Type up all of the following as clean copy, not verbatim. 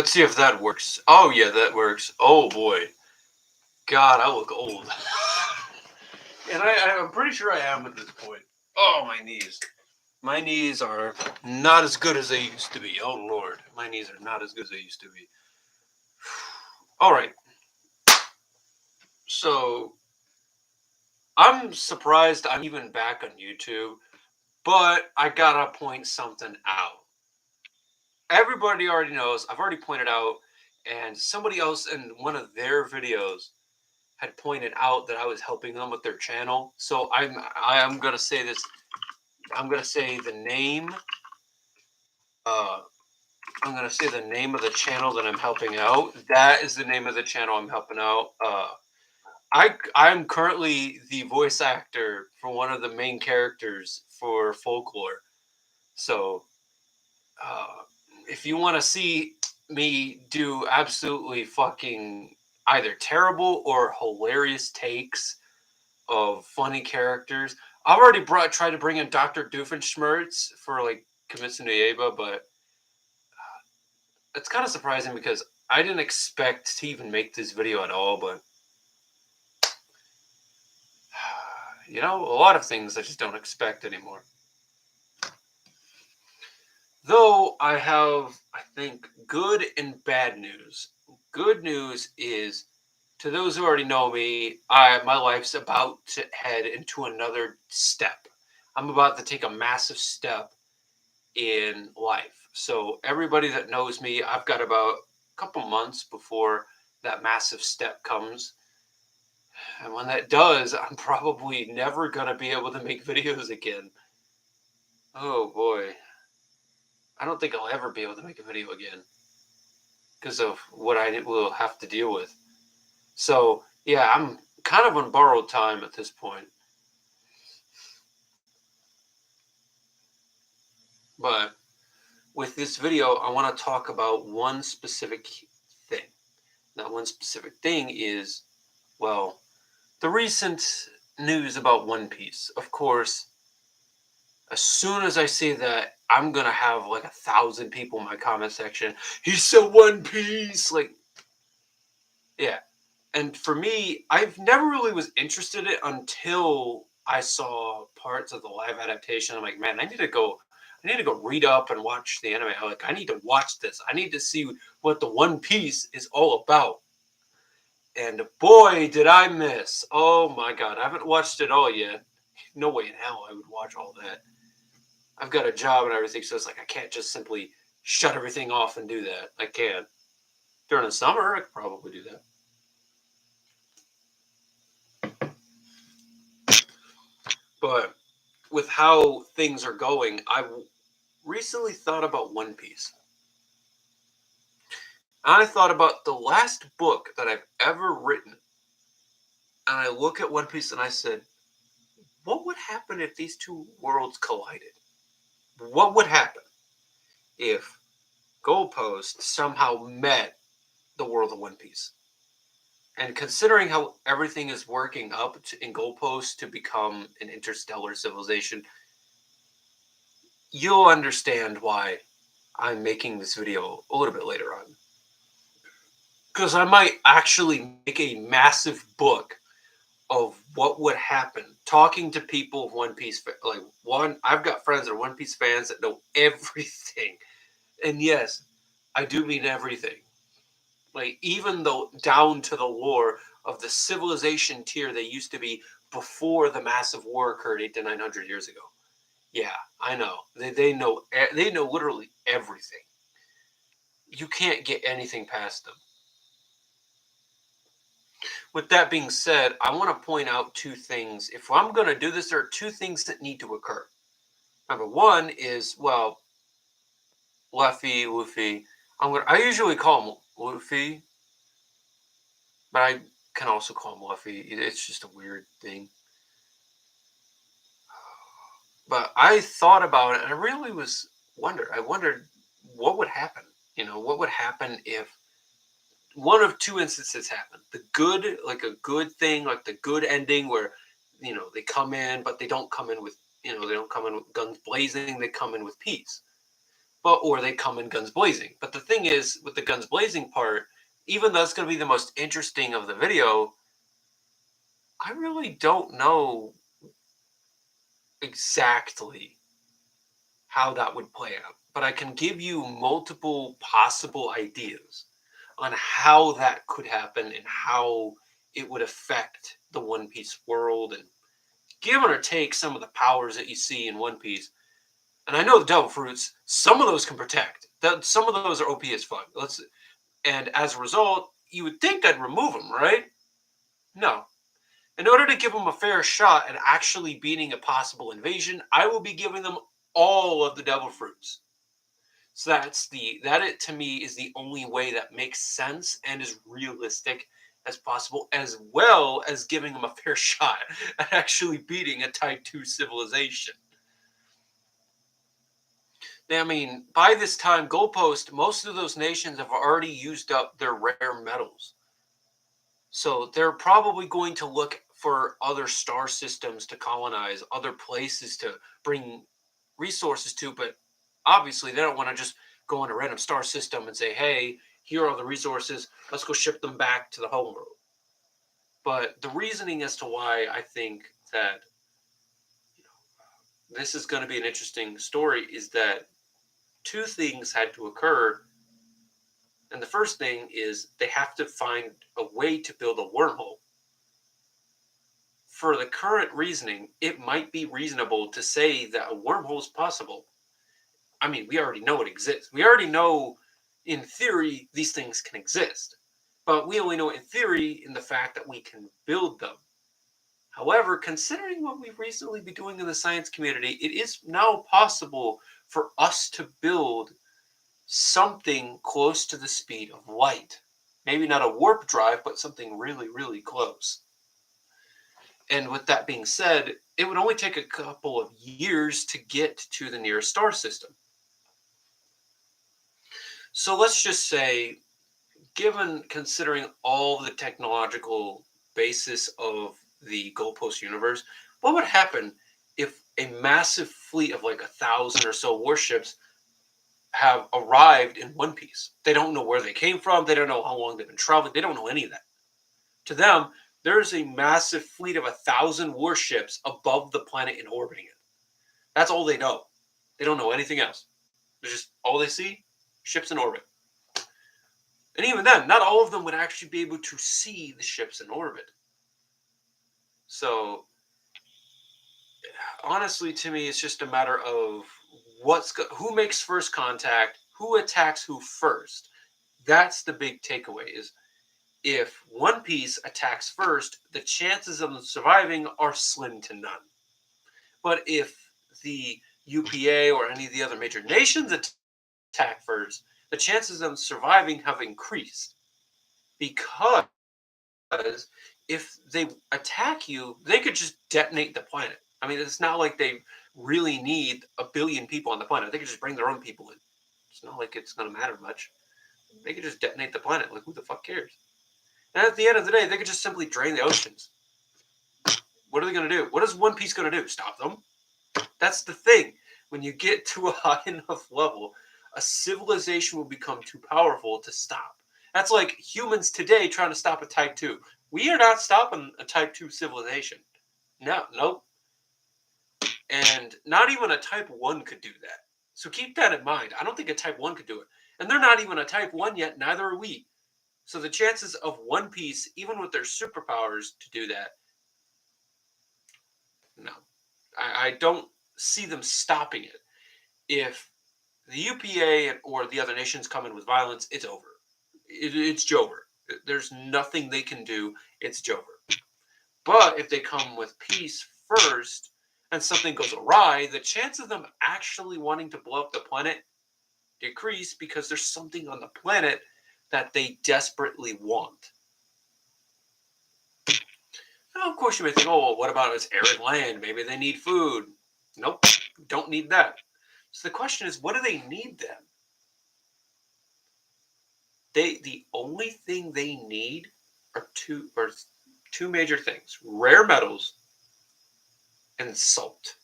Let's see if that works. Oh, yeah, that works. Oh, boy. God, I look old. And I'm pretty sure I am at this point. Oh, my knees. My knees are not as good as they used to be. Oh, Lord. My knees are not as good as they used to be. All right. So, I'm surprised I'm even back on YouTube, but I gotta point something out. Everybody already knows, I've already pointed out, and somebody else in one of their videos had pointed out that I was helping them with their channel. So I'm gonna say this. I'm gonna say the name. Uh, I'm gonna say the name of the channel that I'm helping out. That is the name of the channel I'm helping out. I'm currently the voice actor for one of the main characters for Folklore. So uh, if you want to see me do absolutely fucking either terrible or hilarious takes of funny characters. I've already tried to bring in Dr. Doofenshmirtz for like Kimetsu no Yaiba, but it's kind of surprising because I didn't expect to even make this video at all. But you know, a lot of things I just don't expect anymore. Though I have, I think, good and bad news. Good news is, to those who already know me, my life's about to head into another step. I'm about to take a massive step in life. So everybody that knows me, I've got about a couple months before that massive step comes. And when that does, I'm probably never going to be able to make videos again. Oh boy. I don't think I'll ever be able to make a video again because of what I will have to deal with. So, yeah, I'm kind of on borrowed time at this point. But with this video, I want to talk about one specific thing. That one specific thing is, well, the recent news about One Piece. Of course, as soon as I say that, I'm gonna have like 1,000 people in my comment section. He said One Piece, like, yeah. And for me, I've never really was interested in it until I saw parts of the live adaptation. I'm like, man, I need to go read up and watch the anime. I'm like, I need to watch this. I need to see what the One Piece is all about. And boy, did I miss. Oh my god, I haven't watched it all yet. No way in hell I would watch all that. I've got a job and everything, so it's like I can't just simply shut everything off and do that. I can't. During the summer, I could probably do that. But with how things are going, I recently thought about One Piece. I thought about the last book that I've ever written. And I look at One Piece and I said, what would happen if these two worlds collided? What would happen if Goalpost somehow met the world of One Piece? And considering how everything is working up in Goalpost to become an interstellar civilization, you'll understand why I'm making this video a little bit later on. Because I might actually make a massive book of what would happen talking to people of One Piece. Like, I've got friends that are One Piece fans that know everything. And yes, I do mean everything. Like, even though down to the lore of the civilization tier they used to be before the massive war occurred 8 to 900 years ago. Yeah, I know. They know literally everything. You can't get anything past them. With that being said, I want to point out two things. If I'm going to do this, there are two things that need to occur. Number one is, well, Luffy. I usually call him Luffy, but I can also call him Luffy. It's just a weird thing. But I thought about it, and I really was wondered. I wondered what would happen. You know, what would happen if one of two instances happened: the good, like a good thing, like the good ending, where they come in, but they don't come in with they don't come in with guns blazing. They come in with peace. or they come in guns blazing. But the thing is, with the guns blazing part, even though that's going to be the most interesting of the video, I really don't know exactly how that would play out. But I can give you multiple possible ideas on how that could happen and how it would affect the One Piece world and give or take some of the powers that you see in One Piece. And I know the Devil Fruits, some of those can protect. Some of those are OP as fuck. And as a result, you would think I'd remove them, right? No. In order to give them a fair shot at actually beating a possible invasion, I will be giving them all of the Devil Fruits. So that to me is the only way that makes sense and is realistic as possible, as well as giving them a fair shot at actually beating a Type 2 civilization. I mean, by this time, Goalpost, most of those nations have already used up their rare metals. So they're probably going to look for other star systems to colonize, other places to bring resources to, but obviously they don't want to just go on a random star system and say, hey, here are the resources, let's go ship them back to the home world. But the reasoning as to why I think that this is going to be an interesting story is that two things had to occur. And the first thing is they have to find a way to build a wormhole. For the current reasoning, it might be reasonable to say that a wormhole is possible. I mean, we already know it exists. We already know, in theory, these things can exist. But we only know in theory in the fact that we can build them. However, considering what we've recently been doing in the science community, it is now possible for us to build something close to the speed of light. Maybe not a warp drive, but something really, really close. And with that being said, it would only take a couple of years to get to the nearest star system. So let's just say, considering all the technological basis of the Goalpost universe, what would happen if a massive fleet of like 1,000 or so warships have arrived in One Piece? They don't know where they came from. They don't know how long they've been traveling. They don't know any of that. To them, there's a massive fleet of 1,000 warships above the planet and orbiting it. That's all they know. They don't know anything else. There's just all they see, ships in orbit. And even then, not all of them would actually be able to see the ships in orbit. So, honestly, to me, it's just a matter of who makes first contact, who attacks who first. That's the big takeaway is if One Piece attacks first, the chances of them surviving are slim to none. But if the UPA or any of the other major nations attack first, the chances of them surviving have increased. Because if they attack you, they could just detonate the planet. I mean, it's not like they really need 1 billion people on the planet. They could just bring their own people in. It's not like it's going to matter much. They could just detonate the planet. Like, who the fuck cares? And at the end of the day, they could just simply drain the oceans. What are they going to do? What is One Piece going to do? Stop them? That's the thing. When you get to a high enough level, a civilization will become too powerful to stop. That's like humans today trying to stop a Type 2. We are not stopping a Type 2 civilization. No, nope. And not even a Type 1 could do that. So keep that in mind. I don't think a Type 1 could do it. And they're not even a Type 1 yet, neither are we. So the chances of One Piece, even with their superpowers, to do that, no. I don't see them stopping it. If the UPA or the other nations come in with violence, it's over. It's Jover. There's nothing they can do. It's Jover. But if they come with peace first and something goes awry, the chance of them actually wanting to blow up the planet decrease because there's something on the planet that they desperately want. Now, of course, you may think, oh, well, what about it's arid land? Maybe they need food. Nope, don't need that. So the question is, what do they need then? The only thing they need are two major things: rare metals and salt.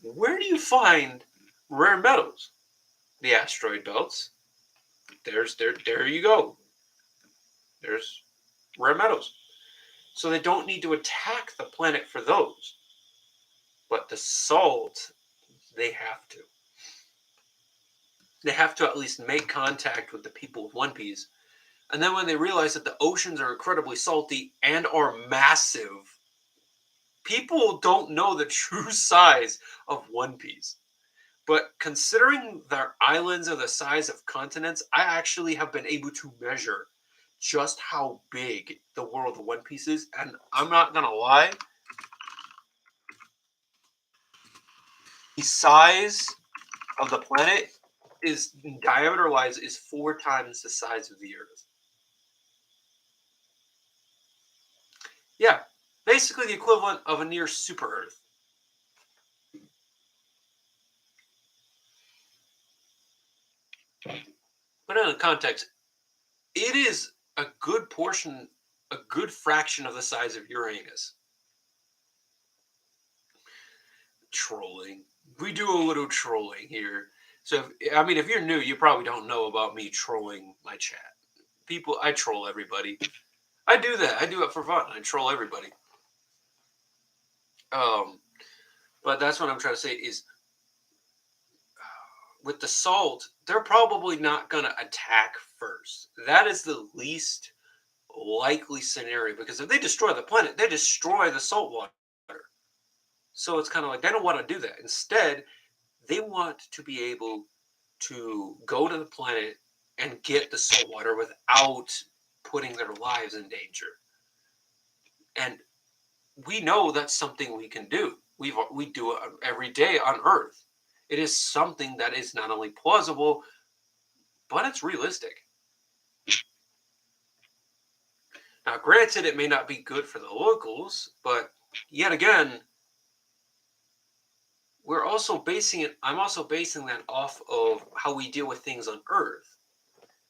Where do you find rare metals? the asteroid belts. There you go. There's rare metals. So they don't need to attack the planet for those. But the salt, they have to. They have to at least make contact with the people of One Piece. And then when they realize that the oceans are incredibly salty and are massive, people don't know the true size of One Piece. But considering their islands are the size of continents, I actually have been able to measure just how big the world of One Piece is. And I'm not going to lie, the size of the planet is, diameter wise, is 4 times the size of the Earth. Yeah, basically the equivalent of a near super Earth. But in the context, it is a good portion, a good fraction of the size of Uranus. Trolling. We do a little trolling here. So, if you're new, you probably don't know about me trolling my chat. People, I troll everybody. I do that. I do it for fun. I troll everybody. But that's what I'm trying to say is, with the salt, they're probably not going to attack first. That is the least likely scenario, because if they destroy the planet, they destroy the salt water. So it's kind of like they don't want to do that. Instead, they want to be able to go to the planet and get the salt water without putting their lives in danger. And we know that's something we can do. We do it every day on Earth. It is something that is not only plausible, but it's realistic. Now, granted, it may not be good for the locals, but yet again, I'm also basing that off of how we deal with things on Earth.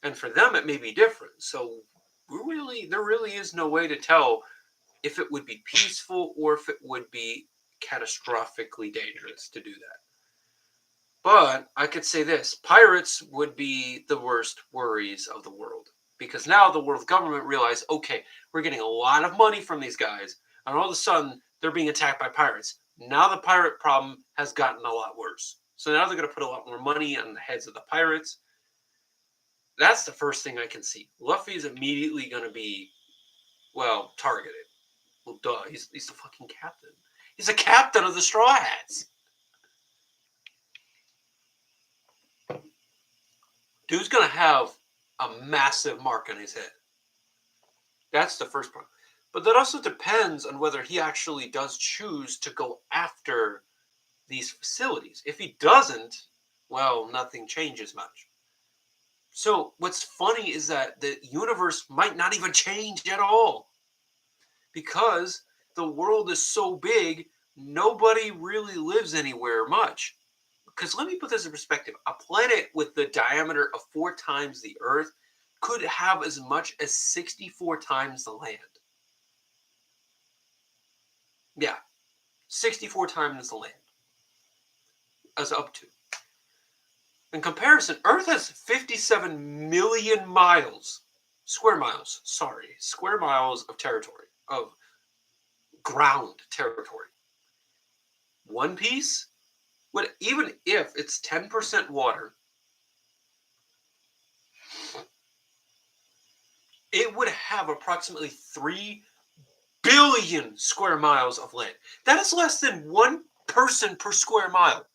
And for them, it may be different. So there really is no way to tell if it would be peaceful or if it would be catastrophically dangerous to do that. But I could say this: pirates would be the worst worries of the world, because now the world government realized, okay, we're getting a lot of money from these guys, and all of a sudden they're being attacked by pirates. Now the pirate problem has gotten a lot worse. So now they're going to put a lot more money on the heads of the pirates. That's the first thing I can see. Luffy is immediately going to be, well, targeted. Well, duh, he's the fucking captain. He's the captain of the Straw Hats. Dude's going to have a massive mark on his head. That's the first part. But that also depends on whether he actually does choose to go after these facilities. If he doesn't, well, nothing changes much. So what's funny is that the universe might not even change at all, because the world is so big, nobody really lives anywhere much. Because let me put this in perspective. A planet with the diameter of 4 times the Earth could have as much as 64 times the land. Yeah, 64 times the land. As up to. In comparison, Earth has 57 million square miles of territory, of ground territory. One Piece, even if it's 10% water, it would have approximately 3 billion square miles of land. That is less than 1 person per square mile.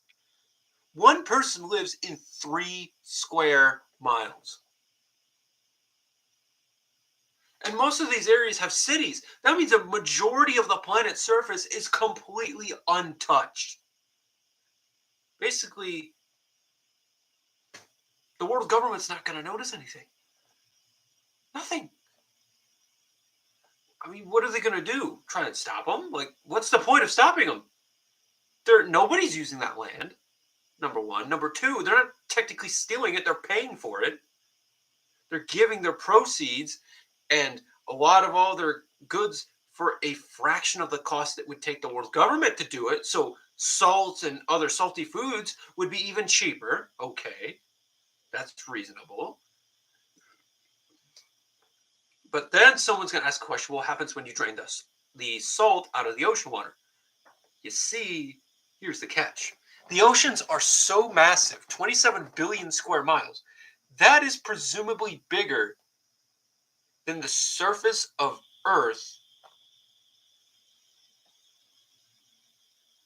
1 person lives in 3 square miles. And most of these areas have cities. That means a majority of the planet's surface is completely untouched. Basically, the world government's not going to notice anything. Nothing. I mean, what are they going to do? Try and stop them? Like, what's the point of stopping them? Nobody's using that land, number one. Number two, they're not technically stealing it. They're paying for it. They're giving their proceeds and a lot of all their goods for a fraction of the cost it would take the world government to do it. So salt and other salty foods would be even cheaper. Okay. That's reasonable. But then someone's going to ask a question, what happens when you drain the salt out of the ocean water? You see, here's the catch. The oceans are so massive, 27 billion square miles. That is presumably bigger than the surface of Earth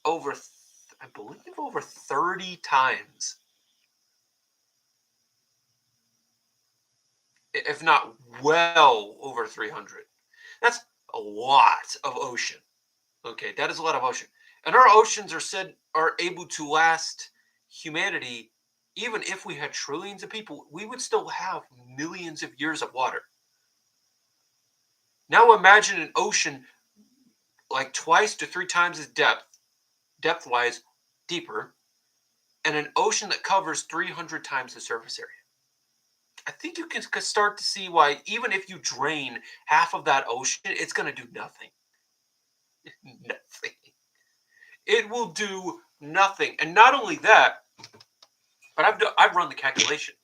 over, I believe, over 30 times. If not well over 300. That's a lot of ocean. Okay, that is a lot of ocean. And our oceans are able to last humanity. Even if we had trillions of people, we would still have millions of years of water. Now imagine an ocean like twice to three times as depth-wise, deeper, and an ocean that covers 300 times the surface area. I think you can start to see why, even if you drain half of that ocean, it's going to do nothing. Nothing. It will do nothing. And not only that, but I've run the calculations.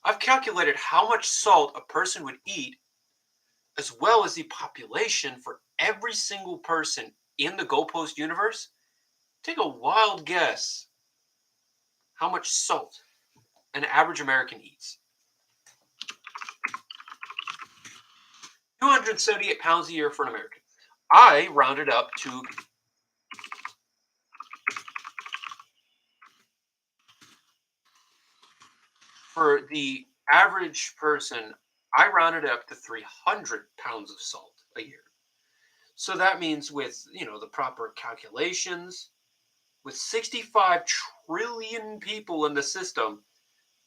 I've calculated how much salt a person would eat, as well as the population for every single person in the Goalpost universe. Take a wild guess how much salt an average American eats. 278 pounds a year for an American. I rounded up to for the average person, I rounded up to 300 pounds of salt a year. So that means with, the proper calculations, with 65 trillion people in the system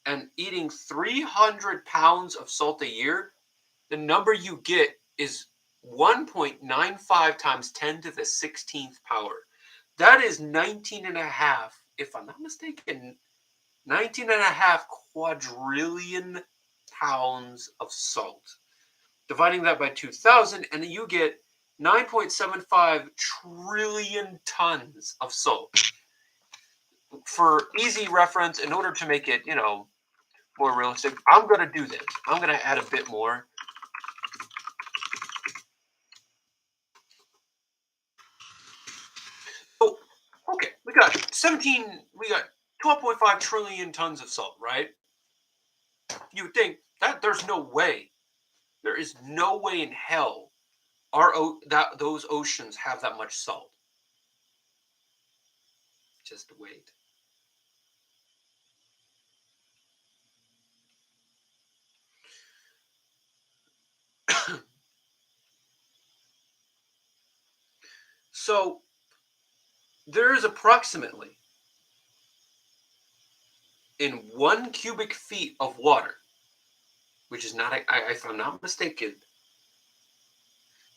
and eating 300 pounds of salt a year, the number you get is 1.95 times 10 to the 16th power. That is 19 and a half, if I'm not mistaken, 19 and a half quadrillion pounds of salt. Dividing that by 2,000, and you get 9.75 trillion tons of salt. For easy reference, in order to make it, more realistic, I'm going to do this. I'm going to add a bit more. So, okay, we got 12.5 trillion tons of salt, right? You would think that there is no way in hell those oceans have that much salt. Just wait. So there is approximately, in 1 cubic feet of water, which is not, if I'm not mistaken,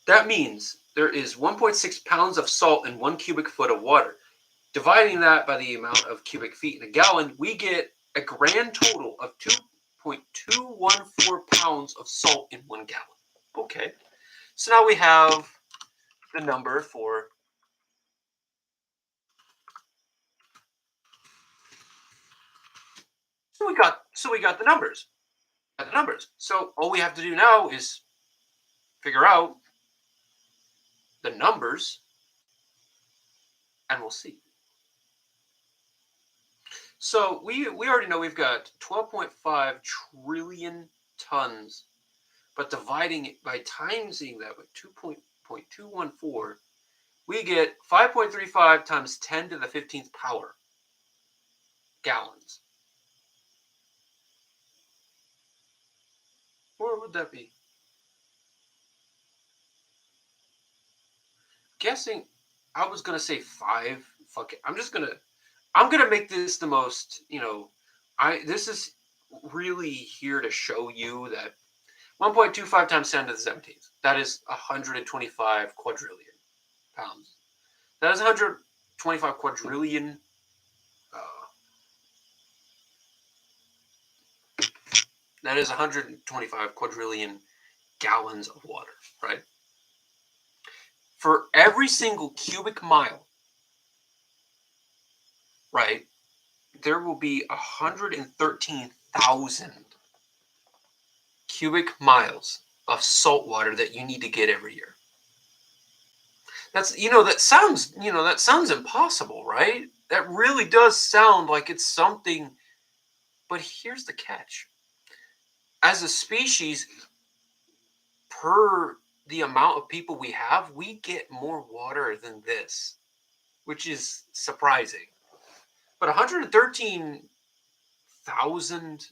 that means there is 1.6 pounds of salt in 1 cubic foot of water. Dividing that by the amount of cubic feet in a gallon, we get a grand total of 2.214 pounds of salt in 1 gallon. Okay, so now we have the number for. So we got the numbers. So all we have to do now is figure out the numbers, and we'll see. So we already know we've got 12.5 trillion tons, but dividing it by timesing that with 2.214, we get 5.35 times 10 to the 15th power gallons. Or would that be? Guessing, I was gonna say 5. Fuck it. I'm gonna make this the most, this is really here to show you that 1.25 times 10 to the 17th. That is 125 quadrillion pounds. That is 125 quadrillion. That is 125 quadrillion gallons of water, right? For every single cubic mile, right, there will be 113 100,000 cubic miles of salt water that you need to get every year. That's, that sounds impossible, right? That really does sound like it's something, but here's the catch. As a species, per the amount of people we have, we get more water than this, which is surprising. But 113,000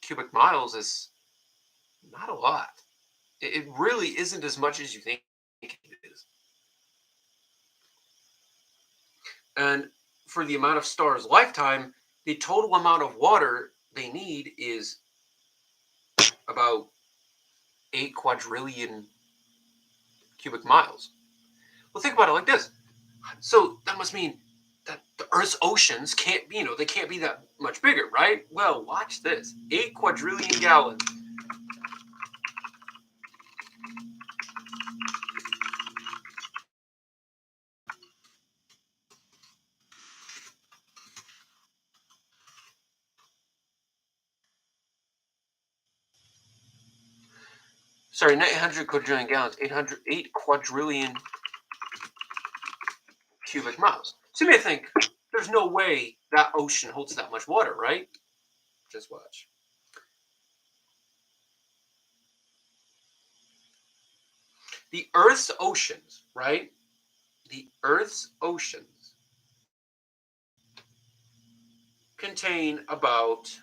cubic miles is not a lot. It really isn't as much as you think it is. And for the amount of stars' lifetime, the total amount of water they need is about 8 quadrillion cubic miles. Well, think about it like this. So that must mean that the Earth's oceans can't be, they can't be that much bigger, right? Well, watch this. 8 quadrillion gallons. Sorry, 900 quadrillion gallons, 8 quadrillion cubic miles. So you may think, there's no way that ocean holds that much water, right? Just watch. The Earth's oceans, right? The Earth's oceans contain about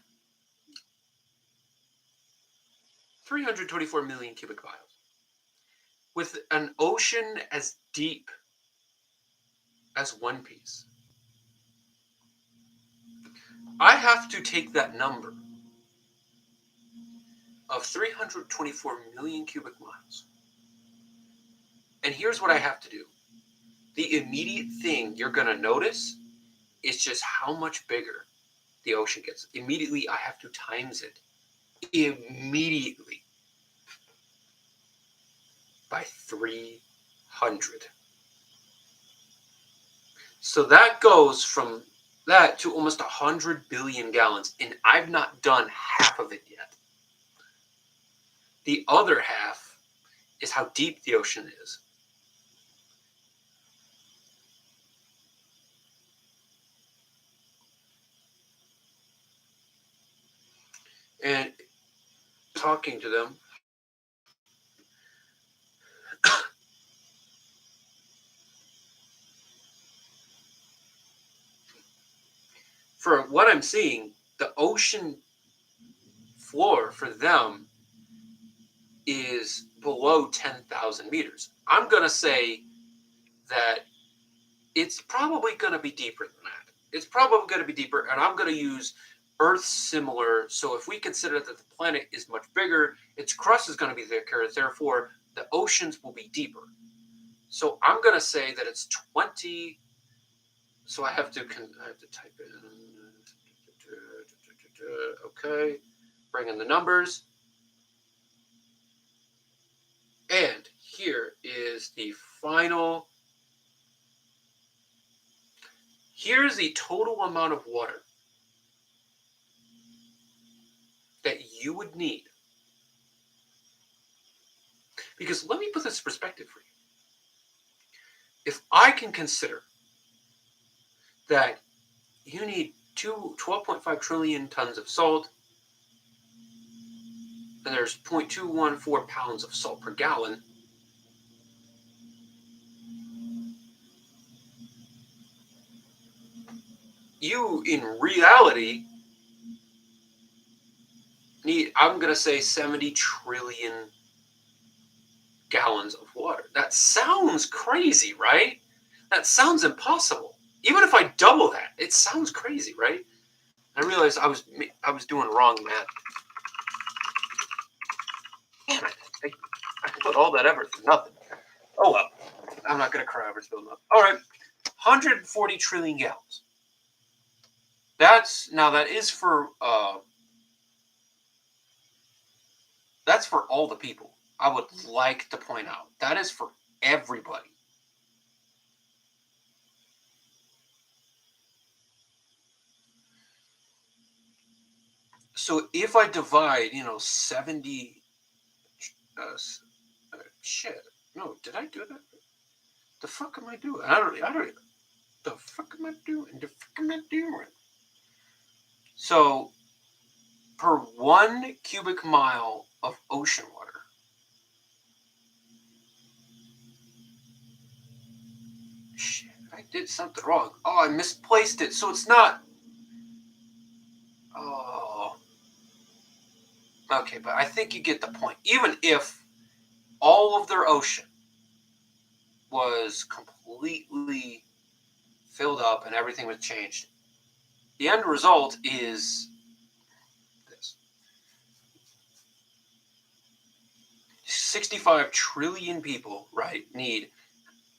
324 million cubic miles. With an ocean as deep as One Piece, I have to take that number of 324 million cubic miles. And here's what I have to do. The immediate thing you're going to notice is just how much bigger the ocean gets. Immediately, I have to times it. Immediately. By 300. So that goes from that to almost 100 billion gallons, and I've not done half of it yet. The other half is how deep the ocean is. And talking to them, for what I'm seeing, the ocean floor for them is below 10,000 meters. I'm going to say that it's probably going to be deeper than that. It's probably going to be deeper, and I'm going to use Earth similar. So if we consider that the planet is much bigger, its crust is going to be thicker, therefore the oceans will be deeper. So I'm going to say that it's 20. So I have to type in. Okay, bring in the numbers. And here is the final. Here's the total amount of water that you would need. Because let me put this in perspective for you. If I can consider that you need 12.5 trillion tons of salt, and there's 0.214 pounds of salt per gallon, you, in reality, need, I'm going to say, 70 trillion gallons of water. That sounds crazy, right? That sounds impossible. Even if I double that, it sounds crazy, right? I realized I was doing wrong math. Damn it. I put all that effort for nothing. Oh well. I'm not going to cry over spilling milk. All right. 140 trillion gallons. That is for that's for all the people. I would like to point out that is for everybody. So if I divide, 70, shit. No, did I do that? The fuck am I doing? I don't, the fuck am I doing? The fuck am I doing? So, per 1 cubic mile of ocean water, shit, I did something wrong. Oh, I misplaced it. So it's not. Oh, okay, but I think you get the point. Even if all of their ocean was completely filled up and everything was changed, the end result is this: 65 trillion people, right, need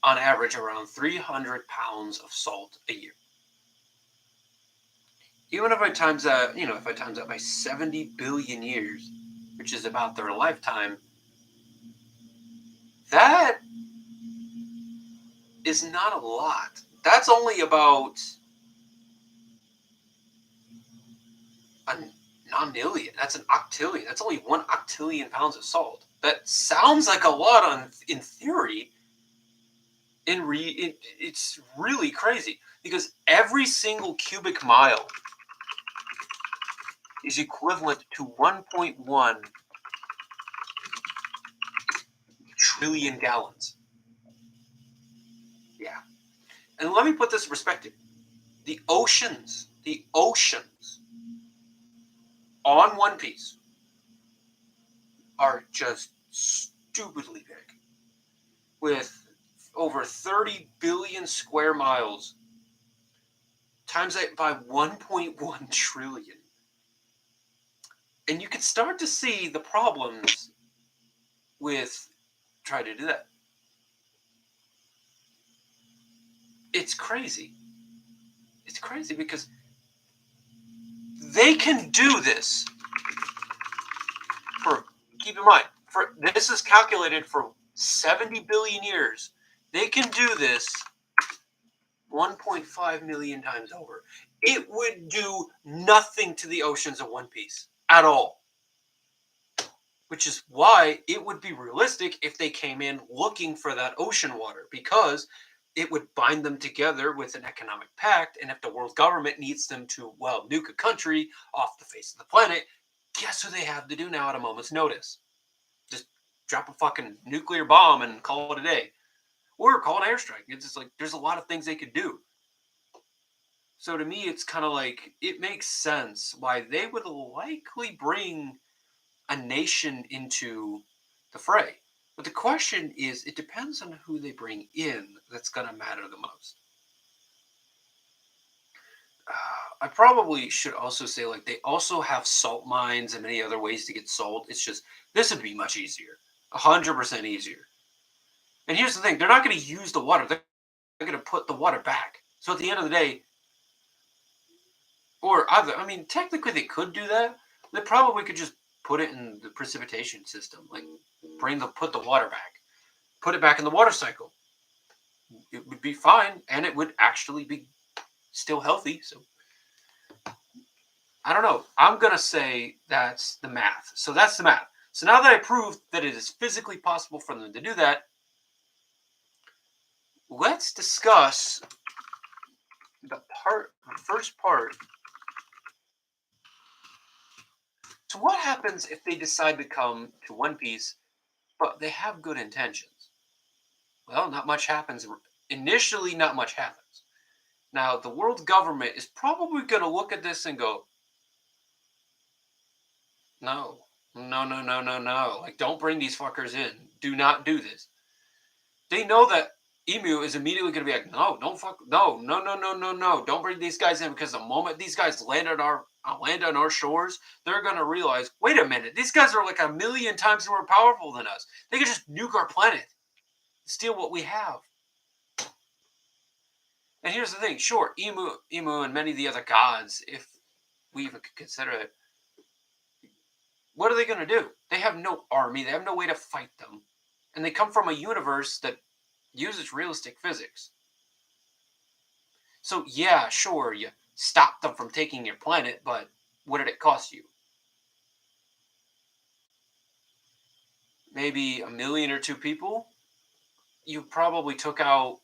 on average around 300 pounds of salt a year. Even if I times that, if I times that by 70 billion years, which is about their lifetime, that is not a lot. That's only about a nonillion. That's an octillion. That's only 1 octillion pounds of salt. That sounds like a lot in theory. It's really crazy because every single cubic mile is equivalent to 1.1 trillion gallons. Yeah. And let me put this in perspective. The oceans on One Piece are just stupidly big, with over 30 billion square miles, times that by 1.1 trillion. And you can start to see the problems with trying to do that. It's crazy. It's crazy because they can do this for, keep in mind, for this is calculated for 70 billion years. They can do this 1.5 million times over. It would do nothing to the oceans of One Piece at all. Which is why it would be realistic if they came in looking for that ocean water, because it would bind them together with an economic pact. And if the world government needs them to, well, nuke a country off the face of the planet, guess who they have to do now at a moment's notice? Just drop a fucking nuclear bomb and call it a day. Or call an airstrike. It's just like there's a lot of things they could do. So to me, it's kind of like it makes sense why they would likely bring a nation into the fray. But the question is, it depends on who they bring in that's going to matter the most. I probably should also say, like, they also have salt mines and many other ways to get salt. It's just, this would be much easier. 100% easier. And here's the thing, they're not going to use the water. They're going to put the water back. So at the end of the day, or either, I mean, technically they could do that. They probably could just put it in the precipitation system, like put the water back, put it back in the water cycle. It would be fine, and it would actually be still healthy. So I don't know. I'm gonna say that's the math. So that's the math. So now that I proved that it is physically possible for them to do that, let's discuss the first part. So what happens if they decide to come to One Piece, but they have good intentions? Well, not much happens. Initially, not much happens. Now, the world government is probably going to look at this and go, no, no, no, no, no, no. Like, don't bring these fuckers in. Do not do this. They know that Emu is immediately going to be like, no, don't fuck, no, no, no, no, no, no. Don't bring these guys in, because the moment these guys land on our shores, they're going to realize, wait a minute, these guys are like a million times more powerful than us. They can just nuke our planet, steal what we have. And here's the thing, sure, Emu and many of the other gods, if we even could consider it, what are they going to do? They have no army, they have no way to fight them. And they come from a universe that uses realistic physics. So yeah, sure, you stopped them from taking your planet, but what did it cost you? maybe a million or two people, you probably took out,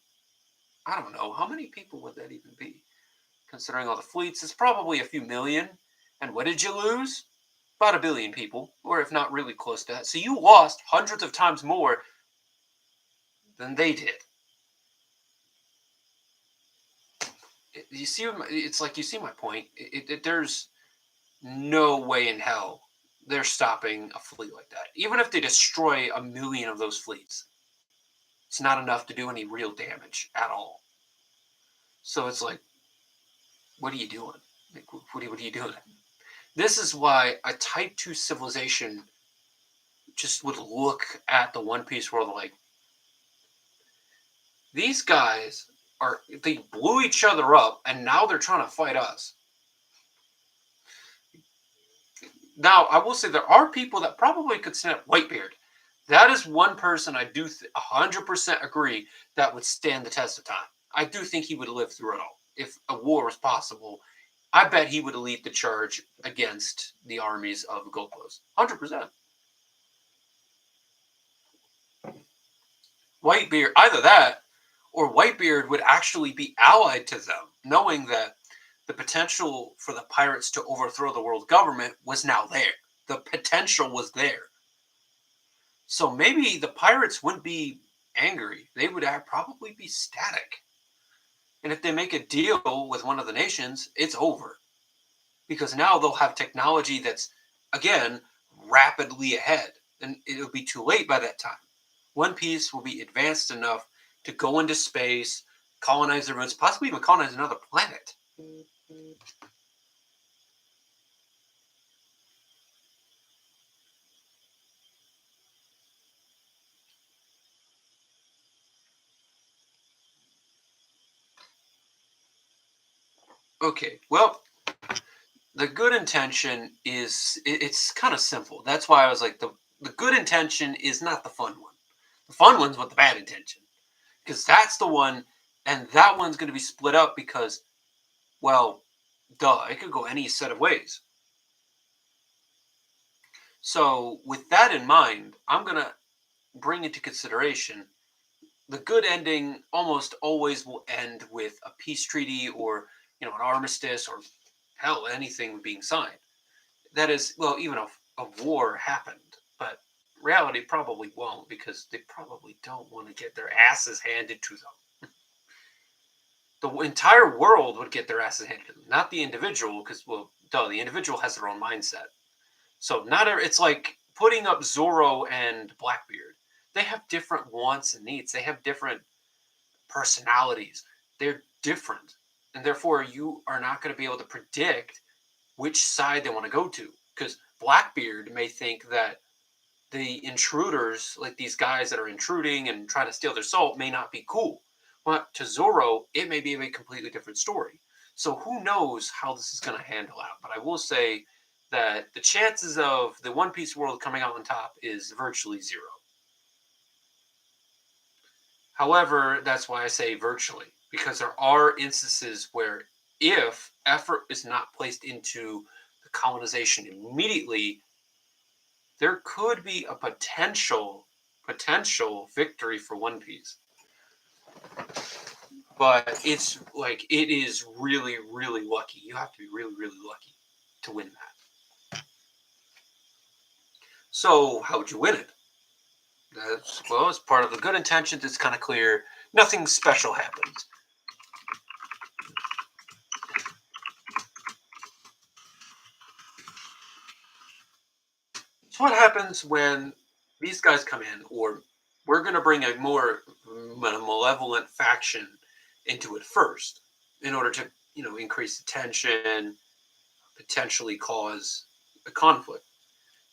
I don't know, how many people would that even be? Considering all the fleets, it's probably a few million. And what did you lose? About a billion people, or if not really close to that. So you lost hundreds of times more than they did. You see, it's like you see my point. There's no way in hell they're stopping a fleet like that. Even if they destroy a million of those fleets, it's not enough to do any real damage at all. So it's like, what are you doing? Like, what are you doing? This is why a Type 2 civilization just would look at the One Piece world like, these guys they blew each other up and now they're trying to fight us. Now, I will say there are people that probably could stand up. Whitebeard. That is one person I do 100% agree that would stand the test of time. I do think he would live through it all. If a war was possible, I bet he would lead the charge against the armies of the Gold Coast. 100%. Whitebeard, either that or Whitebeard would actually be allied to them, knowing that the potential for the pirates to overthrow the world government was now there. The potential was there. So maybe the pirates wouldn't be angry. They would probably be static. And if they make a deal with one of the nations, it's over. Because now they'll have technology that's, again, rapidly ahead. And it'll be too late by that time. One Piece will be advanced enough to go into space, colonize the moons, possibly even colonize another planet. Okay, well, the good intention it's kind of simple. That's why I was like, the good intention is not the fun one. The fun one's with the bad intention. Because that's the one, and that one's going to be split up because, well, duh, it could go any set of ways. So, with that in mind, I'm going to bring into consideration the good ending almost always will end with a peace treaty or, an armistice or, hell, anything being signed. That is, well, even a war happened, but reality probably won't because they probably don't want to get their asses handed to them. The entire world would get their asses handed to them, not the individual, because, well, duh, the individual has their own mindset. So it's like putting up Zoro and Blackbeard. They have different wants and needs. They have different personalities. They're different, and therefore you are not going to be able to predict which side they want to go to. Because Blackbeard may think that the intruders, like these guys that are intruding and trying to steal their salt, may not be cool. But to Zoro, it may be a completely different story. So who knows how this is going to handle out. But I will say that the chances of the One Piece world coming out on top is virtually zero. However, that's why I say virtually, because there are instances where if effort is not placed into the colonization immediately, there could be a potential victory for One Piece. But it's like it is really, really lucky. You have to be really, really lucky to win that. So how would you win it? Well, as part of the good intentions, it's kind of clear. Nothing special happens. So what happens when these guys come in, or we're going to bring a more malevolent faction into it first, in order to increase the tension, potentially cause a conflict.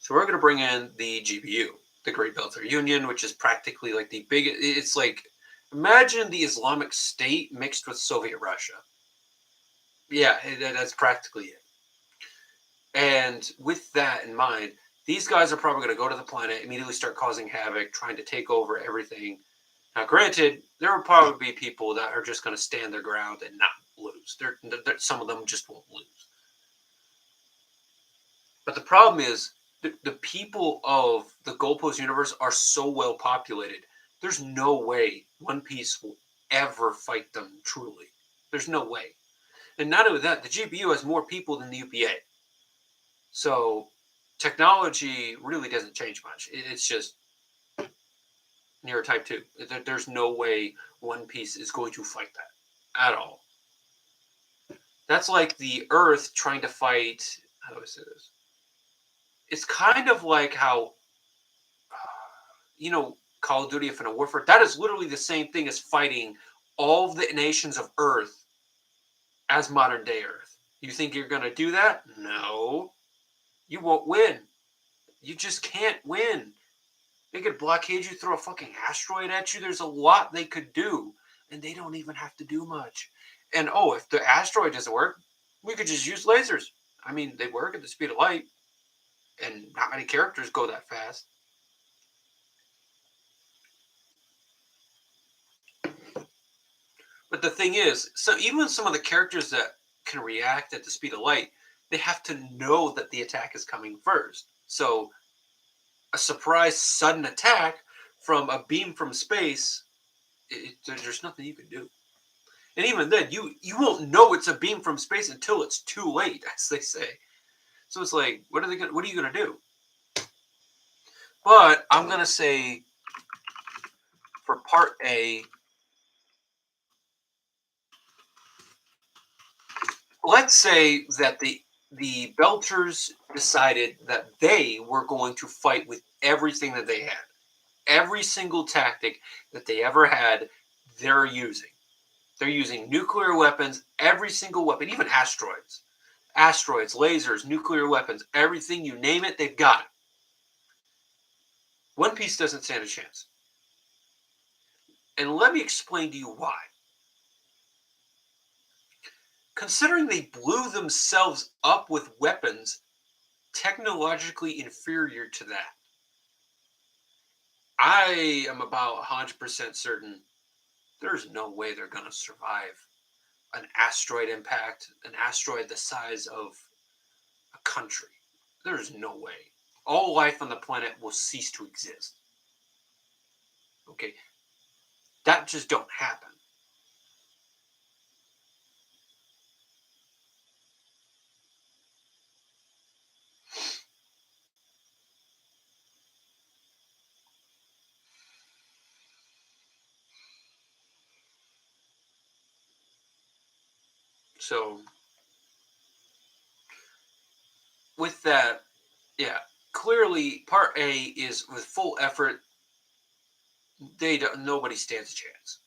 So we're going to bring in the GBU, the Great Belter Union, which is practically like the biggest. It's like imagine the Islamic State mixed with Soviet Russia. Yeah, that's practically it. And with that in mind, these guys are probably going to go to the planet, immediately start causing havoc, trying to take over everything. Now, granted, there will probably be people that are just going to stand their ground and not lose. Some of them just won't lose. But the problem is, The people of the Goalpost universe are so well populated. There's no way One Piece will ever fight them truly. There's no way. And not only that, the GPU has more people than the UPA. So technology really doesn't change much. It's just near Type 2. There's no way One Piece is going to fight that at all. That's like the Earth trying to fight. How do I say this? It's kind of like how, Call of Duty Infinite Warfare. That is literally the same thing as fighting all of the nations of Earth as modern day Earth. You think you're going to do that? No. You won't win. You just can't win. They could blockade you, throw a fucking asteroid at you. There's a lot they could do, and they don't even have to do much. And if the asteroid doesn't work, we could just use lasers. I mean, they work at the speed of light, and not many characters go that fast. But the thing is, so even some of the characters that can react at the speed of light, they have to know that the attack is coming first. So a surprise sudden attack from a beam from space, there's nothing you can do. And even then, you won't know it's a beam from space until it's too late, as they say. So it's like, what are you gonna do? But I'm gonna say for part A, let's say that the Belters decided that they were going to fight with everything that they had. Every single tactic that they ever had, they're using. They're using nuclear weapons, every single weapon, even asteroids. Asteroids, lasers, nuclear weapons, everything, you name it, they've got it. One Piece doesn't stand a chance. And let me explain to you why. Considering they blew themselves up with weapons technologically inferior to that, I am about 100% certain there's no way they're going to survive an asteroid impact, an asteroid the size of a country. There's no way. All life on the planet will cease to exist. Okay? That just don't happen. So, with that, yeah, clearly part A is with full effort. Nobody stands a chance.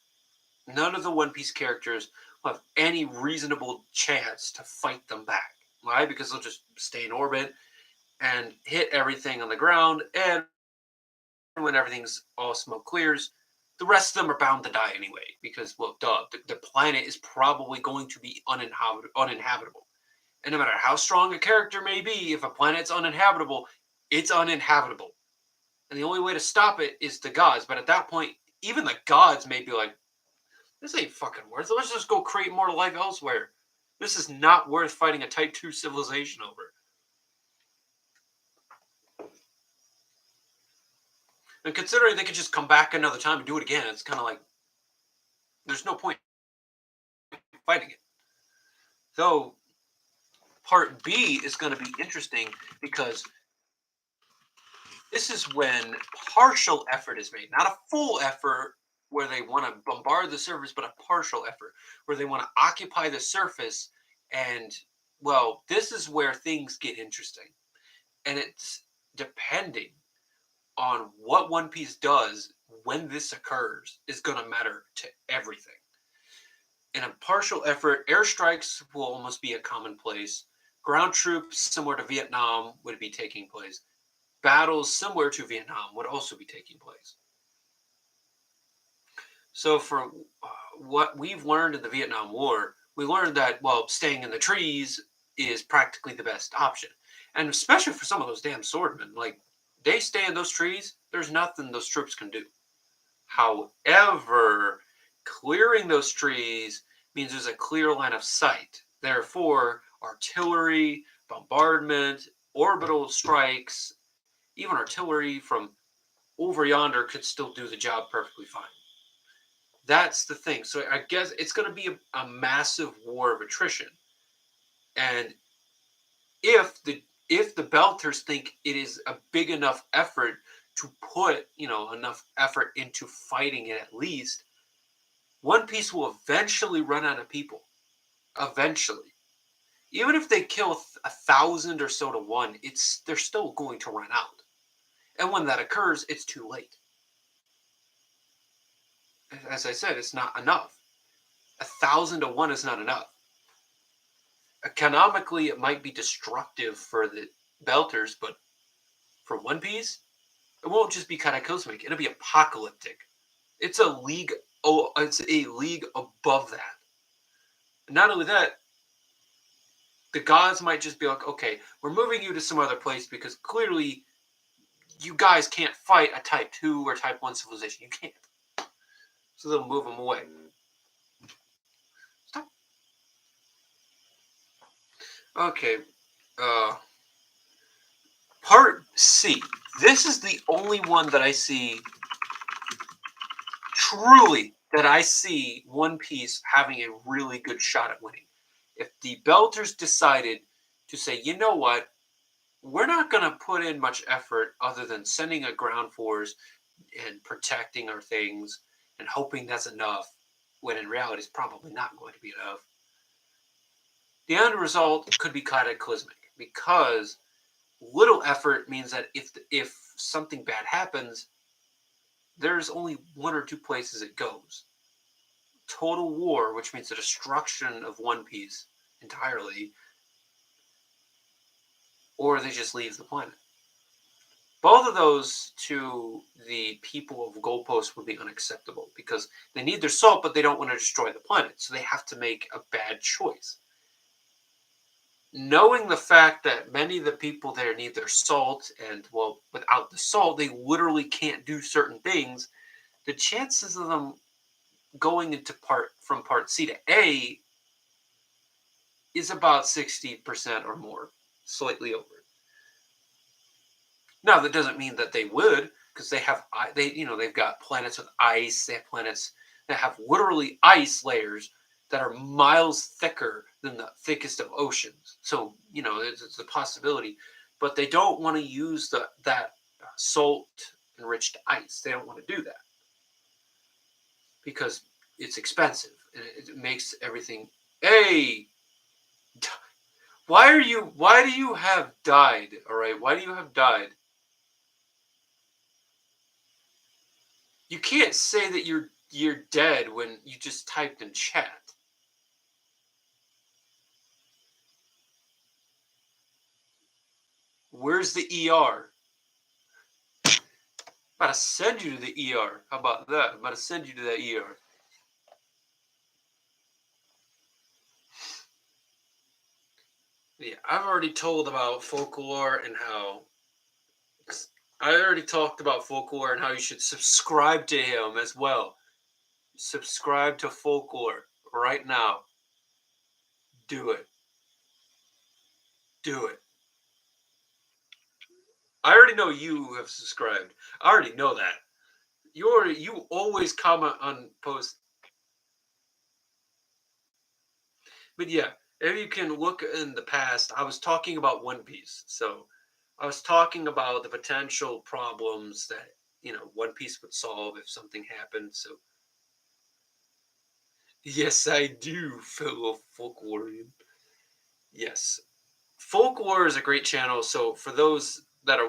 None of the One Piece characters will have any reasonable chance to fight them back. Why? Because they'll just stay in orbit and hit everything on the ground, and when everything's all smoke clears, the rest of them are bound to die anyway. Because, well, duh, the planet is probably going to be uninhabitable. And no matter how strong a character may be, if a planet's uninhabitable, it's uninhabitable. And the only way to stop it is the gods. But at that point, even the gods may be like, this ain't fucking worth it. Let's just go create more life elsewhere. This is not worth fighting a Type 2 civilization over. And considering they could just come back another time and do it again, it's kind of like, there's no point fighting it. So, part B is going to be interesting because this is when partial effort is made, not a full effort where they want to bombard the surface, but a partial effort where they want to occupy the surface. And, well, this is where things get interesting. And it's depending on what One Piece does when this occurs is going to matter to everything. In a partial effort, airstrikes will almost be a commonplace. Ground troops, similar to Vietnam, would be taking place. Battles similar to Vietnam would also be taking place. So, for what we've learned in the Vietnam War, we learned that, well, staying in the trees is practically the best option. And especially for some of those damn swordmen, like, they stay in those trees, there's nothing those troops can do. However, clearing those trees means there's a clear line of sight. Therefore, artillery, bombardment, orbital strikes, even artillery from over yonder could still do the job perfectly fine. That's the thing. So I guess it's going to be a massive war of attrition. And if the Belters think it is a big enough effort to put, enough effort into fighting it at least, One Piece will eventually run out of people. Eventually. Even if they kill 1,000 or so to one, they're still going to run out. And when that occurs, it's too late. As I said, it's not enough. 1,000 to one is not enough. Economically, it might be destructive for the Belters, but for One Piece, it won't just be cataclysmic. It'll be apocalyptic. It's a league. Oh, it's a league above that. Not only that, the gods might just be like, okay, we're moving you to some other place because clearly you guys can't fight a Type 2 or Type 1 civilization. You can't. So they'll move them away. Stop. Okay. Part C. This is the only one that I see truly that I see One Piece having a really good shot at winning. If the Belters decided to say, you know what, we're not going to put in much effort other than sending a ground force and protecting our things and hoping that's enough, when in reality it's probably not going to be enough. The end result could be cataclysmic because little effort means that if something bad happens, there's only one or two places it goes. Total war, which means the destruction of One Piece entirely, or they just leave the planet. Both of those to the people of Gold Post would be unacceptable because they need their salt, but they don't want to destroy the planet, so they have to make a bad choice. Knowing the fact that many of the people there need their salt, and, well, without the salt, they literally can't do certain things, the chances of them going into from part C to A is about 60% or more, slightly over. Now, that doesn't mean that they would, because they've got planets with ice. They have planets that have literally ice layers that are miles thicker than the thickest of oceans. So, it's a possibility. But they don't want to use that salt-enriched ice. They don't want to do that because it's expensive and it makes everything. Hey, why do you have died? All right, why do you have died? You can't say that you're dead when you just typed in chat. Where's the ER? I'm about to send you to the ER. How about that? I'm about to send you to that ER. Yeah, I've already told about Folklore and how I already talked about Folklore and how you should subscribe to him as well. Subscribe to Folklore right now. Do it. Do it. I already know you have subscribed. I already know that. You always comment on posts. But yeah, if you can look in the past, I was talking about One Piece. So I was talking about the potential problems that, One Piece would solve if something happened. So yes, I do, fellow Folklorian. Yes. Folklore is a great channel. So for those that are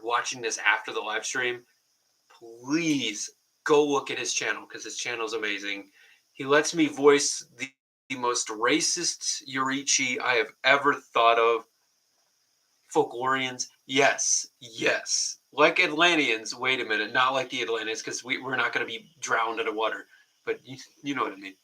watching this after the live stream, please go look at his channel because his channel is amazing. He lets me voice the most racist Yorichi I have ever thought of. Folklorians, yes, yes. Like Atlanteans, wait a minute, not like the Atlanteans, because we're not going to be drowned underwater. But you know what I mean.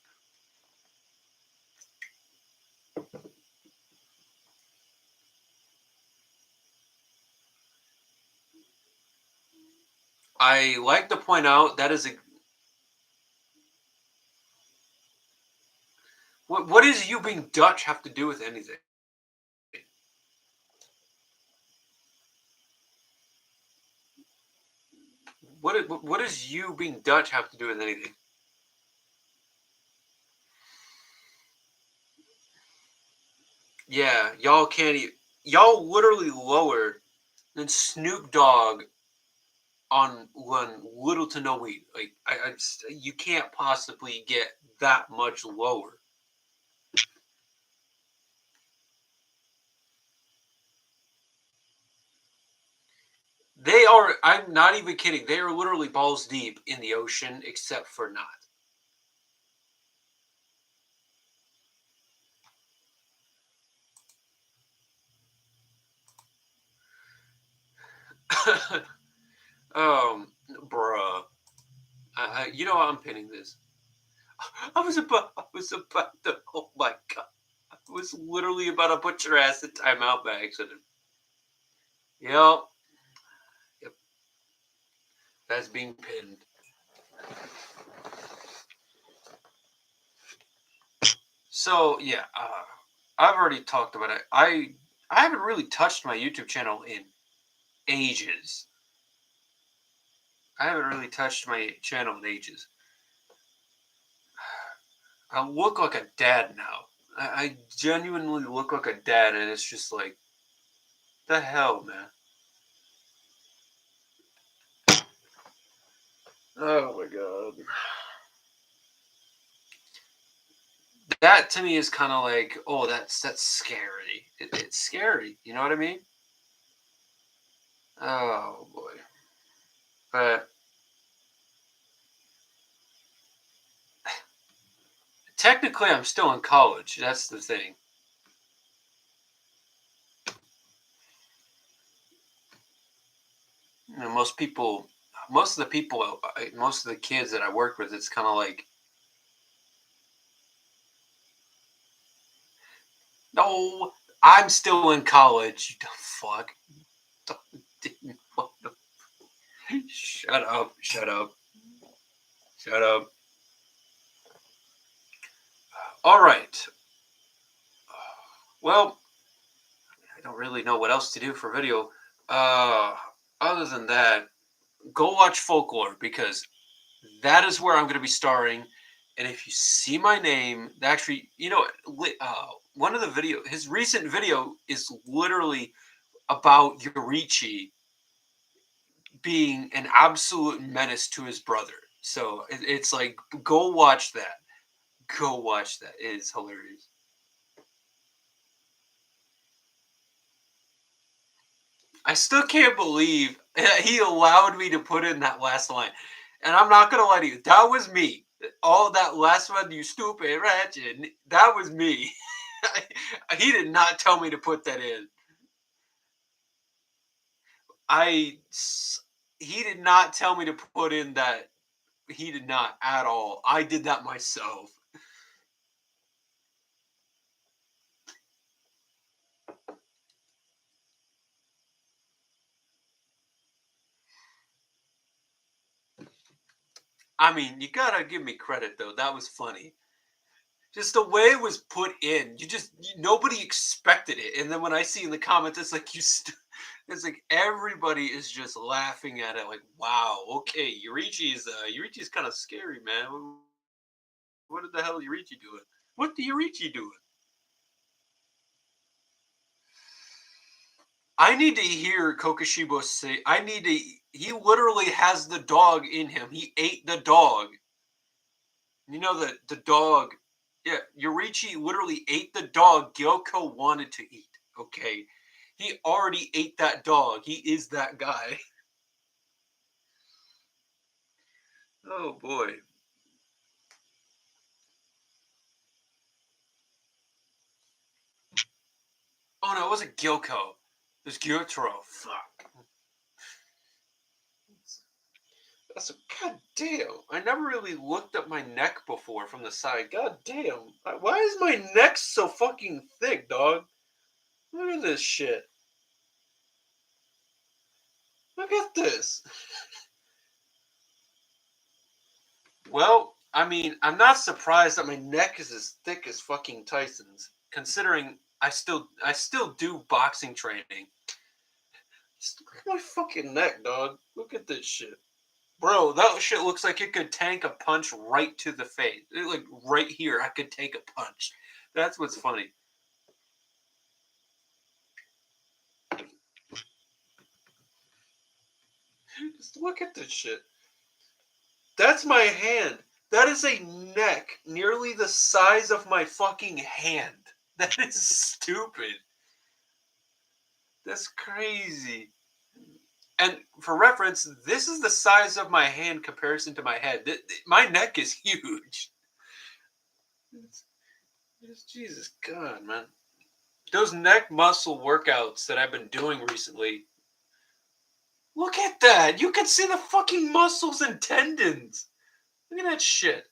I like to point out that is a. What does you being Dutch have to do with anything? What does you being Dutch have to do with anything? Yeah, y'all can't. Y'all literally lower than Snoop Dogg on little to no weed. Like you can't possibly get that much lower. They are. I'm not even kidding. They are literally balls deep in the ocean, except for not. Bruh. You know I'm pinning this. I was about to. Oh my god. I was literally about to put your ass in timeout by accident. Yep. Yep. That's being pinned. So yeah, I've already talked about it. I haven't really touched my YouTube channel in ages. I haven't really touched my channel in ages. I look like a dad now. I genuinely look like a dad, and it's just like, the hell, man. Oh my god. That to me is kind of like, oh, that's scary. It's scary. You know what I mean? Oh boy. But technically, I'm still in college. That's the thing. You know, most of the people, most of the kids that I work with, it's kind of like, no, I'm still in college. You dumb fuck. Shut up. Shut up. Shut up. All right. Well, I don't really know what else to do for video. Uh, Other than that, go watch Folklore because that is where I'm going to be starring. And if you see my name, actually, one of the his recent video is literally about Yorichi being an absolute menace to his brother. So it's like, go watch that. Go watch that. It is hilarious. I still can't believe he allowed me to put in that last line. And I'm not gonna lie to you, that was me. All that last one, you stupid ratchet, that was me. He did not tell me to put that in. I he did not tell me to put in that. He did not at all. I did that myself. I mean, you gotta give me credit though. That was funny. Just the way it was put in, nobody expected it. And then when I see in the comments, it's like it's like everybody is just laughing at it. Like, wow, okay, Yurichi's kind of scary, man. What the hell is Yurichi doing? What the Yurichi doing? I need to hear Kokoshibo say. I need to. He literally has the dog in him. He ate the dog. You know the dog. Yeah, Yorichi literally ate the dog Gyoko wanted to eat. Okay, he already ate that dog. He is that guy. Oh boy. Oh no, it wasn't Gyoko. It was Gyotaro. Fuck. That's a goddamn. I never really looked at my neck before from the side. God damn. Why is my neck so fucking thick, dog? Look at this shit. Look at this. Well, I mean, I'm not surprised that my neck is as thick as fucking Tyson's, considering I still do boxing training. Just look at my fucking neck, dog. Look at this shit. Bro, that shit looks like it could tank a punch right to the face. Like right here, I could take a punch. That's what's funny. Just look at this shit. That's my hand. That is a neck nearly the size of my fucking hand. That is stupid. That's crazy. And for reference, this is the size of my hand comparison to my head. My neck is huge. Jesus God, man. Those neck muscle workouts that I've been doing recently. Look at that. You can see the fucking muscles and tendons. Look at that shit.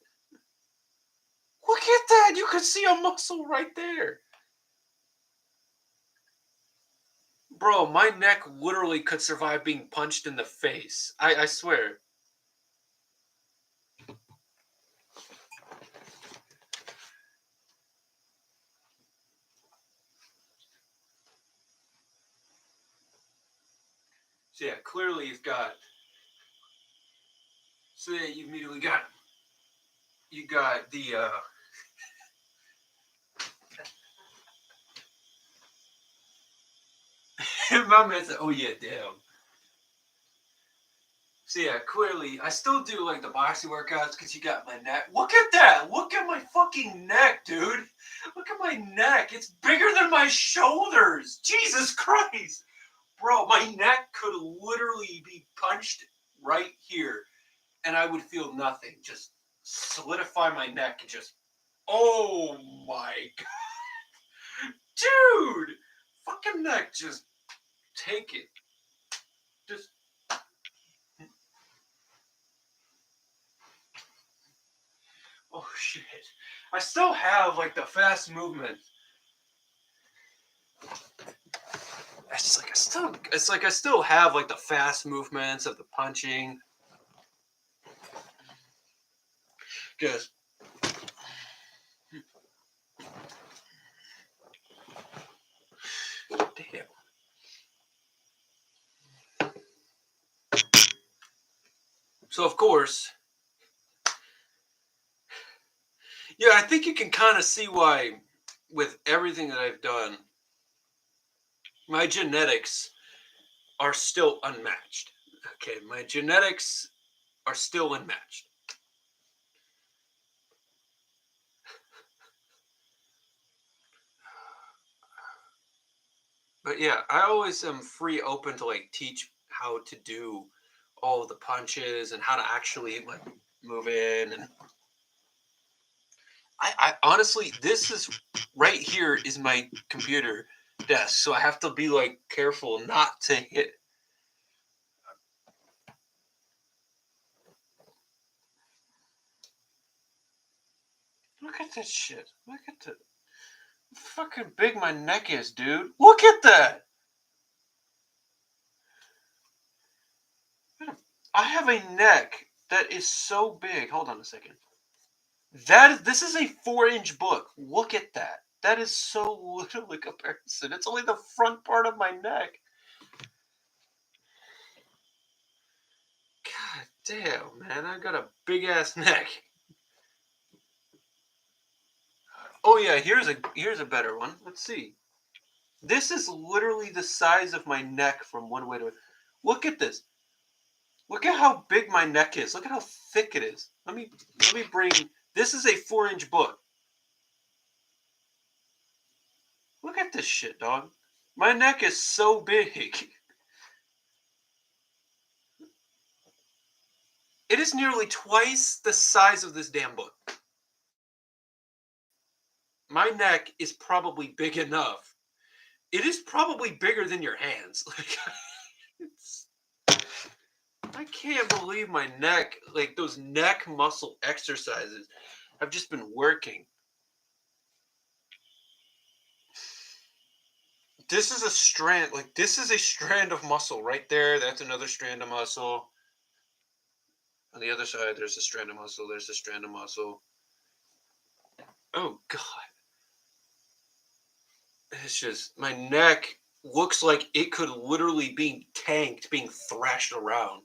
Look at that. You can see a muscle right there. Bro, my neck literally could survive being punched in the face. I swear. So yeah, clearly you've got. So yeah, you immediately got. You got the. My man said, "Oh yeah, damn." So yeah, clearly I still do like the boxing workouts because you got my neck. Look at that! Look at my fucking neck, dude! Look at my neck. It's bigger than my shoulders. Jesus Christ, bro! My neck could literally be punched right here, and I would feel nothing. Just solidify my neck and just. Oh my god, dude! Fucking neck, just take it. Just. Oh shit. I still have like the fast movement. It's like I still have like the fast movements of the punching. Just damn. So of course, yeah, I think you can kind of see why with everything that I've done, my genetics are still unmatched. Okay, my genetics are still unmatched. But yeah, I always am free open to like teach how to do all of the punches and how to actually like move in. And I honestly, this is right here is my computer desk, so I have to be like careful not to hit. Look at this shit. Look at the fucking big my neck is, dude. Look at that. I have a neck that is so big. Hold on a second. This is a 4-inch book. Look at that. That is so little in comparison. It's only the front part of my neck. God damn, man. I got a big ass neck. Oh yeah, here's a better one. Let's see. This is literally the size of my neck from one way to. Look at this. Look at how big my neck is. Look at how thick it is. Let me bring. This is a 4-inch book. Look at this shit, dog. My neck is so big. It is nearly twice the size of this damn book. My neck is probably big enough. It is probably bigger than your hands. Like, I can't believe my neck, like those neck muscle exercises have just been working. This is a strand, like this is a strand of muscle right there. That's another strand of muscle. On the other side, there's a strand of muscle. There's a strand of muscle. Oh god. It's just my neck looks like it could literally be tanked, being thrashed around.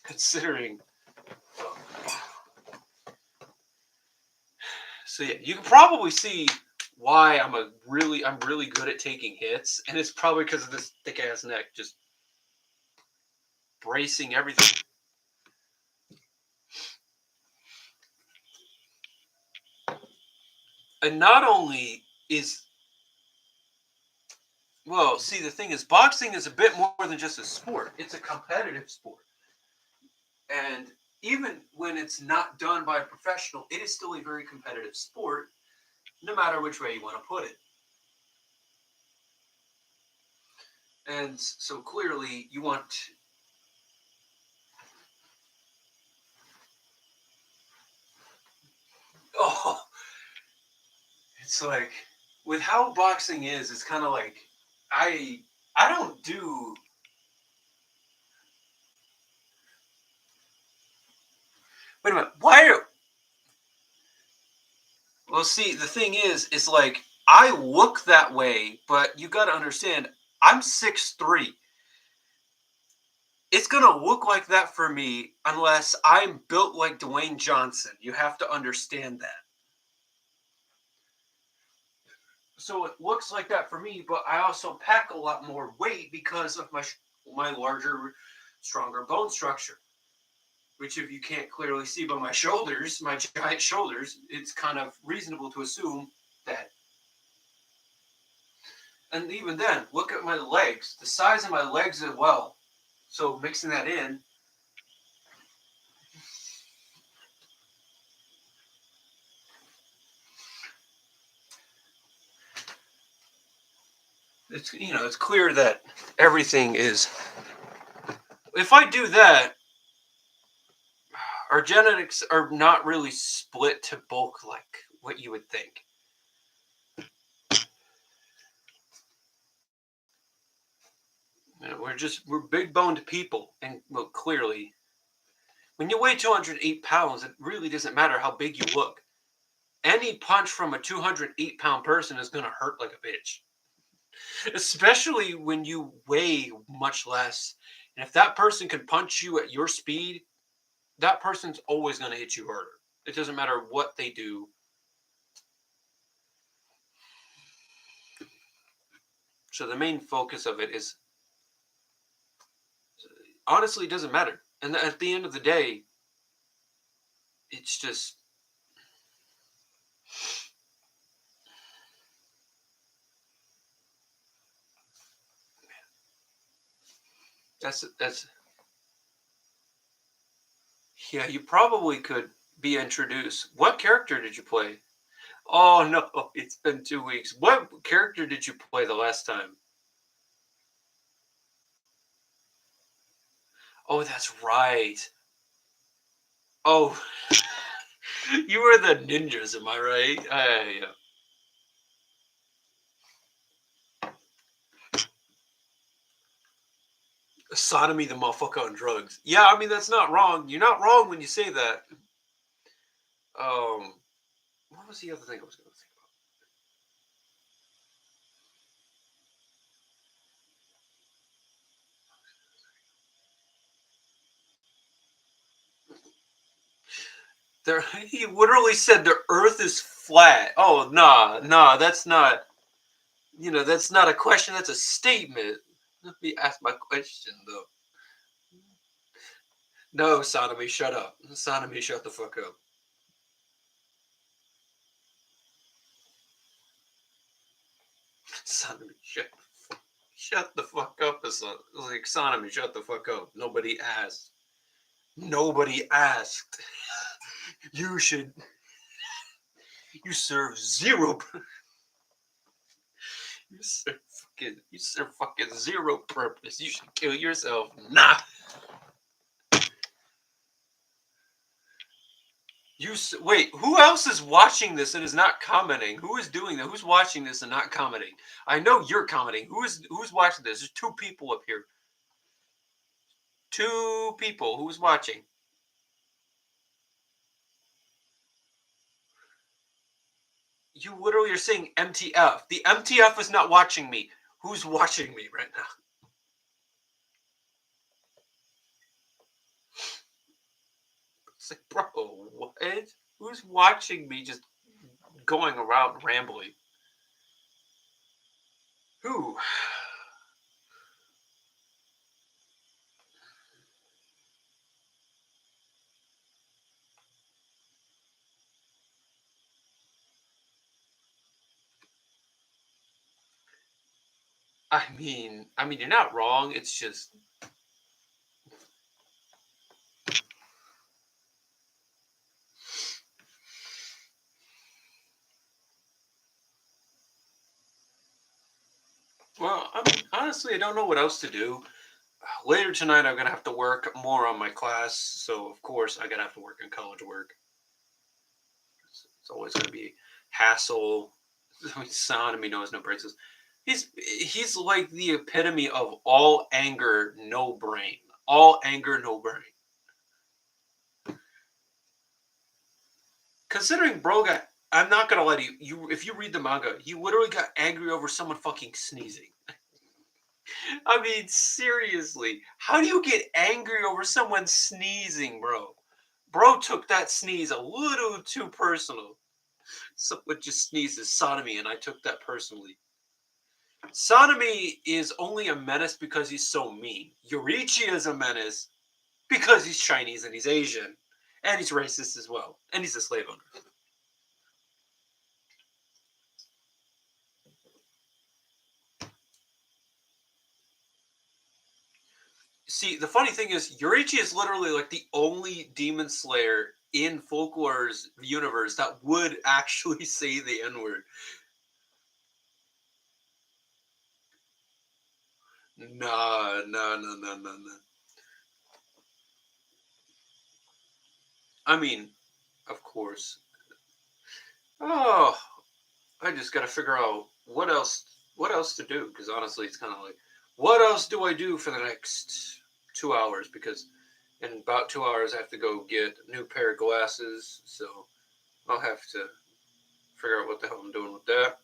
considering. So yeah, you can probably see why I'm really good at taking hits, and it's probably because of this thick ass neck, just bracing everything. And not only is, well, see, the thing is, boxing is a bit more than just a sport. It's a competitive sport. And even when it's not done by a professional, it is still a very competitive sport, no matter which way you want to put it. And so clearly, you want. Oh, it's like, with how boxing is, it's kind of like, I I don't do. Wait a minute. Why are. Well, see, the thing is like, I look that way, but you got to understand, I'm 6'3". It's gonna look like that for me unless I'm built like Dwayne Johnson. You have to understand that. So it looks like that for me, but I also pack a lot more weight because of my larger, stronger bone structure. Which, if you can't clearly see by my shoulders, my giant shoulders, it's kind of reasonable to assume that. And even then, look at my legs, the size of my legs as well. So mixing that in, it's clear that everything is. If I do that, our genetics are not really split to bulk like what you would think. We're big boned people, and well, clearly, when you weigh 208 pounds, it really doesn't matter how big you look. Any punch from a 208-pound person is gonna hurt like a bitch, especially when you weigh much less. And if that person can punch you at your speed, that person's always gonna hit you harder. It doesn't matter what they do. So the main focus of it is, honestly, it doesn't matter. And at the end of the day, it's just, that's yeah, you probably could be introduced. What character did you play? Oh no, it's been 2 weeks. What character did you play the last time? Oh, that's right. Oh, you were the ninjas, am I right? Yeah. Sodomy the motherfucker on drugs. Yeah, I mean, that's not wrong. You're not wrong when you say that. Um, what was the other thing I was going to think about? There, he literally said the Earth is flat. Oh, nah, nah, that's not. That's not a question. That's a statement. Let me ask my question though. No, Sodomy, shut up. Sodomy, shut the fuck up. Sodomy, shut the fuck up. It's like, Sodomy, shut the fuck up. Nobody asked. Nobody asked. You should. You serve zero. You serve fucking zero purpose. You should kill yourself. Nah. Wait. Who else is watching this and is not commenting? Who is doing that? Who's watching this and not commenting? I know you're commenting. Who's watching this? There's two people up here. Two people. Who's watching? You literally are saying MTF. The MTF is not watching me. Who's watching me right now? It's like, bro, what? Who's watching me just going around rambling? Who? I mean, you're not wrong. It's just, well, I mean, honestly, I don't know what else to do. Later tonight, I'm gonna have to work more on my class, so of course, I'm gonna have to work on college work. It's always gonna be hassle. Sonomy knows no braces. He's like the epitome of all anger, no brain. All anger, no brain. Considering bro got, I'm not gonna lie to you. If you read the manga, he literally got angry over someone fucking sneezing. I mean, seriously, how do you get angry over someone sneezing, bro? Bro took that sneeze a little too personal. Someone just sneezes sodomy, and I took that personally. Sodomy is only a menace because he's so mean. Yorichi is a menace because he's Chinese and he's Asian. And he's racist as well. And he's a slave owner. See, the funny thing is, Yorichi is literally like the only demon slayer in Folklore's universe that would actually say the N word. Nah, nah, nah, nah, nah, nah. I mean, of course. Oh, I just got to figure out what else to do, because honestly, it's kind of like, what else do I do for the next 2 hours? Because in about 2 hours, I have to go get a new pair of glasses, so I'll have to figure out what the hell I'm doing with that.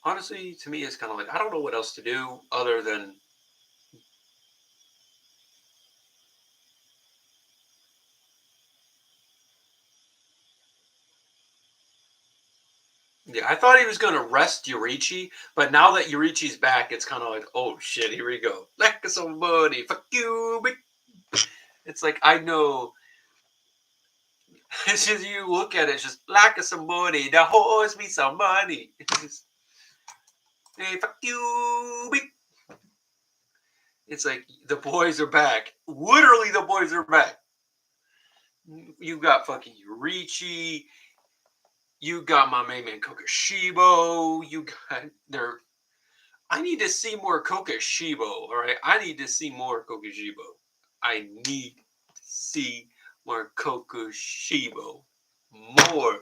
Honestly, to me, it's kind of like, I don't know what else to do other than, yeah, I thought he was going to rest Yurichi, but now that Yurichi's back, it's kind of like, oh shit, here we go. Like somebody, fuck you. It's like, I know. It's just, you look at it, it's just like somebody that owes me some money. It's just, hey, fuck you. It's like, the boys are back. Literally, the boys are back. You got fucking Yurichi. You got my main man Kokoshibo. You got their. I need to see more Kokoshibo. All right, I need to see more Kokoshibo. I need to see more Kokoshibo. More.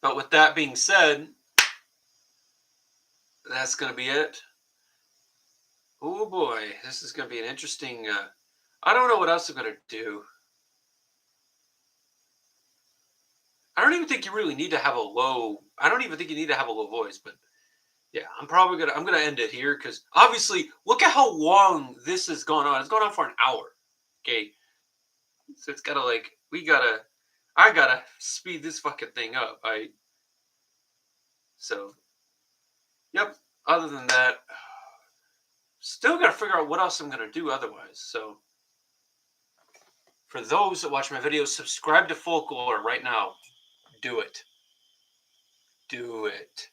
But with that being said, that's gonna be it. Oh boy, this is gonna be an interesting. I don't know what else I'm gonna do. I don't even think you really need to have a low. I don't even think you need to have a low voice, but yeah, I'm gonna end it here, because obviously, look at how long this has gone on. It's gone on for an hour. Okay, so it's gotta, like, I gotta speed this fucking thing up. So yep. Other than that, still gotta figure out what else I'm gonna do otherwise. So for those that watch my videos, subscribe to Folklore right now. Do it. Do it.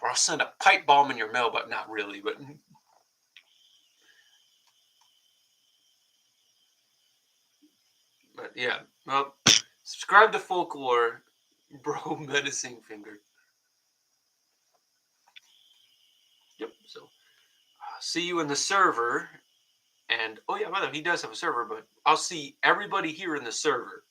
Or I'll send a pipe bomb in your mail, but not really. But yeah. Well, subscribe to Folklore, bro. Menacing finger. Yep. So see you in the server. And oh yeah, by the way, he does have a server, but I'll see everybody here in the server.